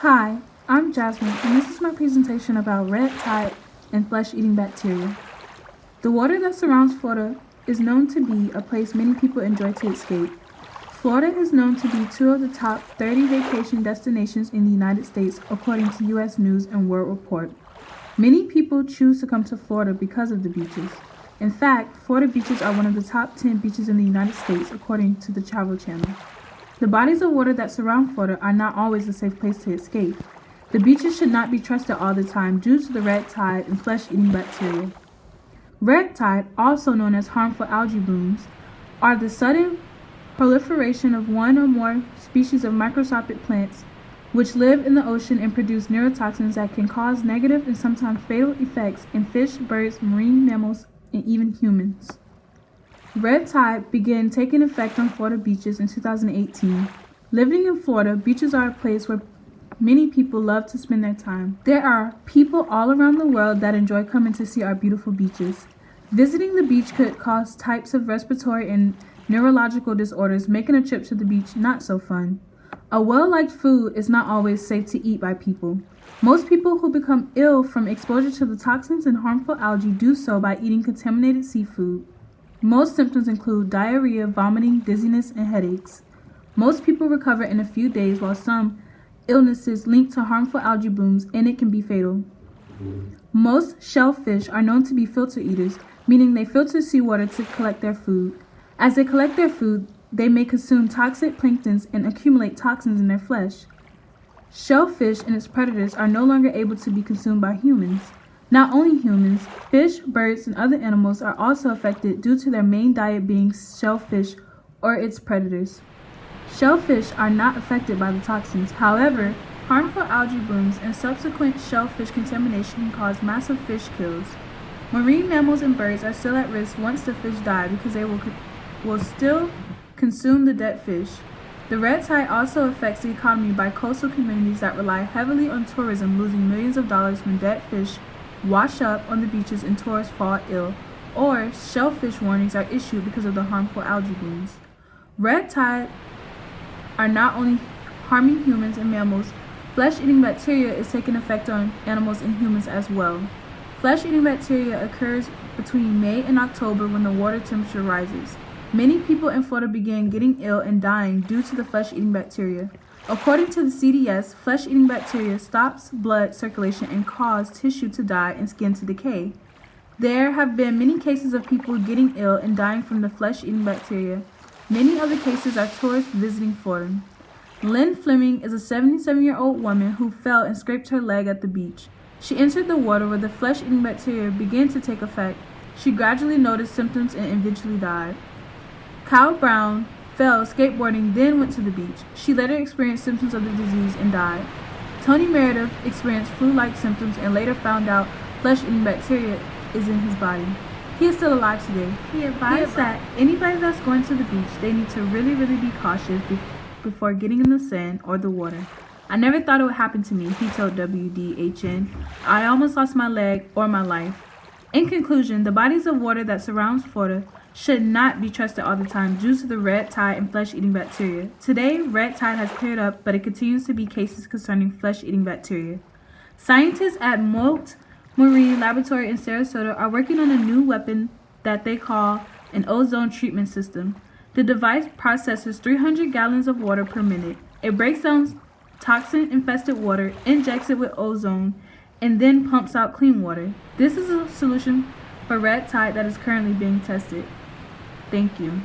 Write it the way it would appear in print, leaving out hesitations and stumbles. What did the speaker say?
Hi, I'm Jasmine, and this is my presentation about red tide and flesh-eating bacteria. The water that surrounds Florida is known to be a place many people enjoy to escape. Florida is known to be two of the top 30 vacation destinations in the United States, according to U.S. News and World Report. Many people choose to come to Florida because of the beaches. In fact, Florida beaches are one of the top 10 beaches in the United States, according to the Travel Channel. The bodies of water that surround Florida are not always a safe place to escape. The beaches should not be trusted all the time due to the red tide and flesh-eating bacteria. Red tide, also known as harmful algae blooms, are the sudden proliferation of one or more species of microscopic plants which live in the ocean and produce neurotoxins that can cause negative and sometimes fatal effects in fish, birds, marine mammals, and even humans. Red tide began taking effect on Florida beaches in 2018. Living in Florida, beaches are a place where many people love to spend their time. There are people all around the world that enjoy coming to see our beautiful beaches. Visiting the beach could cause types of respiratory and neurological disorders, making a trip to the beach not so fun. A well-liked food is not always safe to eat by people. Most people who become ill from exposure to the toxins and harmful algae do so by eating contaminated seafood. Most symptoms include diarrhea, vomiting, dizziness, and headaches. Most people recover in a few days, while some illnesses linked to harmful algae blooms and it can be fatal. Most shellfish are known to be filter eaters, meaning they filter seawater to collect their food. As they collect their food, they may consume toxic planktons and accumulate toxins in their flesh. Shellfish and its predators are no longer able to be consumed by humans. Not only humans, fish, birds, and other animals are also affected due to their main diet being shellfish or its predators. Shellfish are not affected by the toxins. However, harmful algae blooms and subsequent shellfish contamination can cause massive fish kills. Marine mammals and birds are still at risk once the fish die because they will still consume the dead fish. The red tide also affects the economy by coastal communities that rely heavily on tourism, losing millions of dollars when dead fish wash up on the beaches and tourists fall ill, or shellfish warnings are issued because of the harmful algae blooms. Red tide are not only harming humans and mammals, flesh-eating bacteria is taking effect on animals and humans as well. Flesh-eating bacteria occurs between May and October when the water temperature rises. Many people in Florida began getting ill and dying due to the flesh-eating bacteria. According to the CDS, flesh-eating bacteria stops blood circulation and cause tissue to die and skin to decay. There have been many cases of people getting ill and dying from the flesh-eating bacteria. Many other cases are tourists visiting Florida. Lynn Fleming is a 77-year-old woman who fell and scraped her leg at the beach. She entered the water where the flesh-eating bacteria began to take effect. She gradually noticed symptoms and eventually died. Kyle Brown fell skateboarding, then went to the beach. She later experienced symptoms of the disease and died. Tony Meredith experienced flu-like symptoms and later found out flesh-eating bacteria is in his body. He is still alive today. He advised that anybody that's going to the beach, they need to really be cautious before getting in the sand or the water. I never thought it would happen to me, he told WDHN. I almost lost my leg or my life. In conclusion, the bodies of water that surrounds Florida should not be trusted all the time due to the red tide and flesh-eating bacteria. Today, red tide has cleared up, but it continues to be cases concerning flesh-eating bacteria. Scientists at Moult Marine Laboratory in Sarasota are working on a new weapon that they call an ozone treatment system. The device processes 300 gallons of water per minute. It breaks down toxin-infested water, injects it with ozone, and then pumps out clean water. This is a solution for red tide that is currently being tested. Thank you.